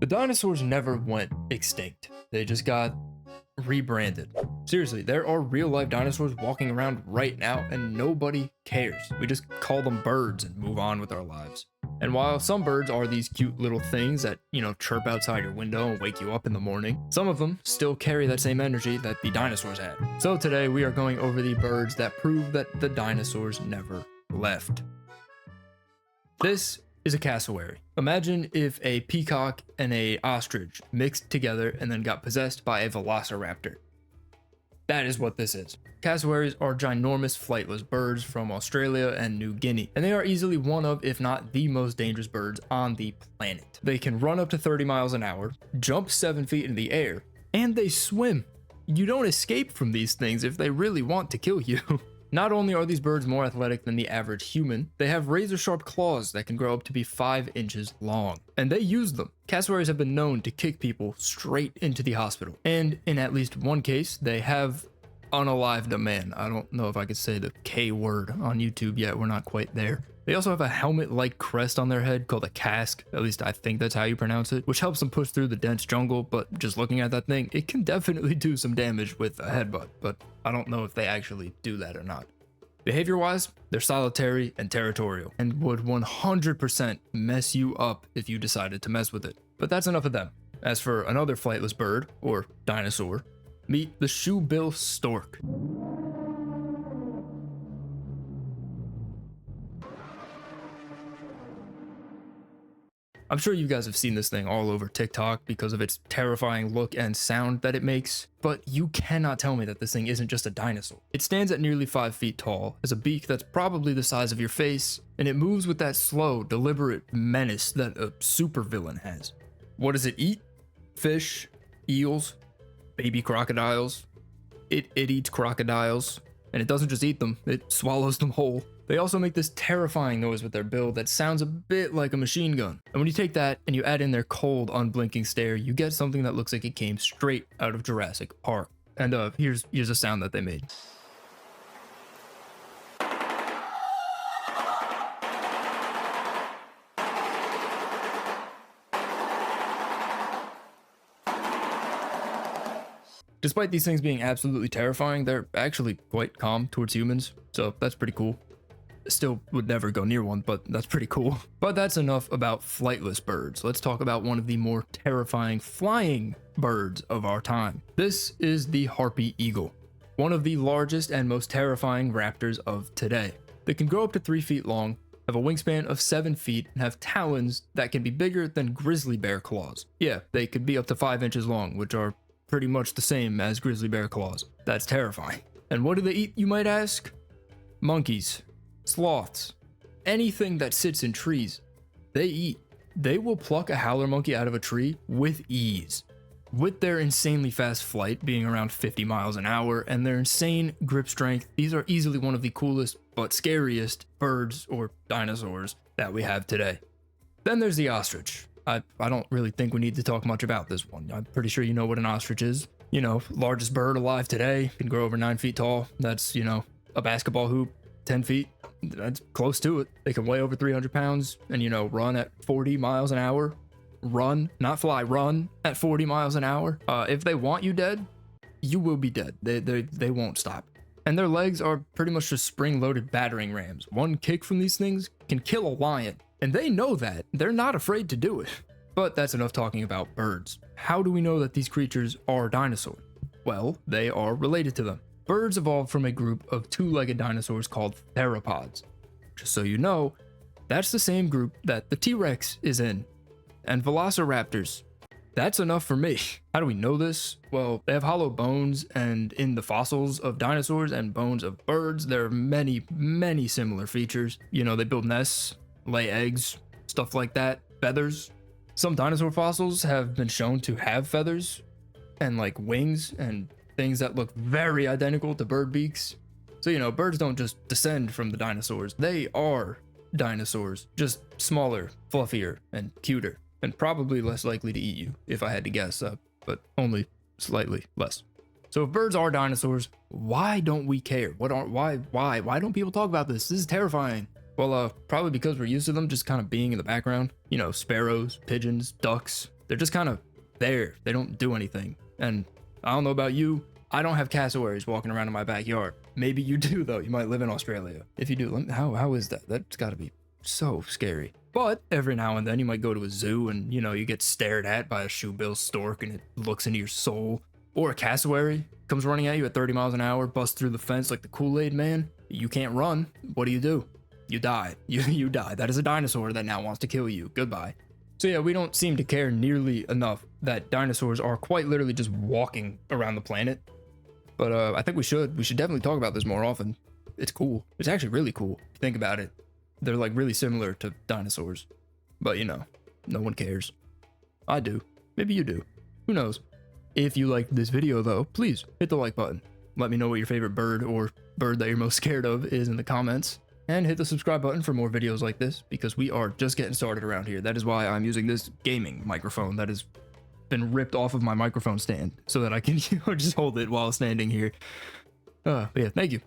The dinosaurs never went extinct. They just got rebranded. Seriously, there are real life dinosaurs walking around right now and nobody cares. We just call them birds and move on with our lives. And while some birds are these cute little things that, chirp outside your window and wake you up in the morning, some of them still carry that same energy that the dinosaurs had. So today we are going over the birds that prove that the dinosaurs never left. This is a cassowary. Imagine if a peacock and a ostrich mixed together and then got possessed by a velociraptor. That is what this is. Cassowaries are ginormous flightless birds from Australia and New Guinea, and they are easily one of, if not the most dangerous birds on the planet. They can run up to 30 miles an hour, jump 7 feet in the air, and they swim. You don't escape from these things if they really want to kill you. Not only are these birds more athletic than the average human, they have razor-sharp claws that can grow up to be 5 inches long. And they use them. Cassowaries have been known to kick people straight into the hospital. And in at least one case, they have unalived a man. I don't know if I could say the K word on YouTube yet, we're not quite there. They also have a helmet-like crest on their head called a casque, at least I think that's how you pronounce it, which helps them push through the dense jungle, but just looking at that thing, it can definitely do some damage with a headbutt, but I don't know if they actually do that or not. Behavior-wise, they're solitary and territorial, and would 100% mess you up if you decided to mess with it. But that's enough of them. As for another flightless bird, or dinosaur, meet the shoebill stork. I'm sure you guys have seen this thing all over TikTok because of its terrifying look and sound that it makes, but you cannot tell me that this thing isn't just a dinosaur. It stands at nearly 5 feet tall, has a beak that's probably the size of your face, and it moves with that slow, deliberate menace that a supervillain has. What does it eat? Fish, eels, baby crocodiles. It eats crocodiles, and it doesn't just eat them, it swallows them whole. They also make this terrifying noise with their bill that sounds a bit like a machine gun. And when you take that and you add in their cold, unblinking stare, you get something that looks like it came straight out of Jurassic Park. And here's a sound that they made. Despite these things being absolutely terrifying, they're actually quite calm towards humans, so that's pretty cool. Still would never go near one, but that's pretty cool. But that's enough about flightless birds. Let's talk about one of the more terrifying flying birds of our time. This is the harpy eagle, one of the largest and most terrifying raptors of today. They can grow up to 3 feet long, have a wingspan of 7 feet, and have talons that can be bigger than grizzly bear claws. Yeah, they could be up to 5 inches long, which are pretty much the same as grizzly bear claws. That's terrifying. And what do they eat, you might ask? Monkeys, sloths, anything that sits in trees, they eat. They will pluck a howler monkey out of a tree with ease. With their insanely fast flight, being around 50 miles an hour, and their insane grip strength, these are easily one of the coolest but scariest birds or dinosaurs that we have today. Then there's the ostrich. I don't really think we need to talk much about this one. I'm pretty sure you know what an ostrich is. Largest bird alive today, can grow over 9 feet tall. That's, a basketball hoop, 10 feet. That's close to it. They can weigh over 300 pounds and, run at 40 miles an hour. Run, not fly, run at 40 miles an hour. If they want you dead, you will be dead. They won't stop. And their legs are pretty much just spring-loaded battering rams. One kick from these things can kill a lion. And they know that. They're not afraid to do it. But that's enough talking about birds. How do we know that these creatures are dinosaurs? Well, they are related to them. Birds evolved from a group of 2-legged dinosaurs called theropods. Just so you know, that's the same group that the T-Rex is in. And velociraptors. That's enough for me. How do we know this? Well, they have hollow bones, and in the fossils of dinosaurs and bones of birds, there are many, many similar features. They build nests, lay eggs, stuff like that, feathers. Some dinosaur fossils have been shown to have feathers and wings and things that look very identical to bird beaks. So, birds don't just descend from the dinosaurs. They are dinosaurs, just smaller, fluffier, and cuter, and probably less likely to eat you, if I had to guess, but only slightly less. So if birds are dinosaurs, why don't we care? Why don't people talk about this? This is terrifying. Well, probably because we're used to them just kind of being in the background. Sparrows, pigeons, ducks, They're just kind of there. They don't do anything. And I don't know about you, I don't have cassowaries walking around in my backyard. Maybe you do though. You might live in Australia. If you do, how is that? That's got to be so scary. But every now and then you might go to a zoo and, you know, you get stared at by a shoebill stork and it looks into your soul. Or a cassowary comes running at you at 30 miles an hour, busts through the fence like the Kool-Aid man. You can't run. What do? You die. You die. That is a dinosaur that now wants to kill you. Goodbye. So yeah, we don't seem to care nearly enough that dinosaurs are quite literally just walking around the planet. But I think we should definitely talk about this more often. It's cool. It's actually really cool. If you think about it. They're like really similar to dinosaurs. But you know, no one cares. I do. Maybe you do. Who knows? If you liked this video though, please hit the like button. Let me know what your favorite bird or bird that you're most scared of is in the comments. And hit the subscribe button for more videos like this, because we are just getting started around here. That is why I'm using this gaming microphone that has been ripped off of my microphone stand so that I can just hold it while standing here. But yeah, thank you.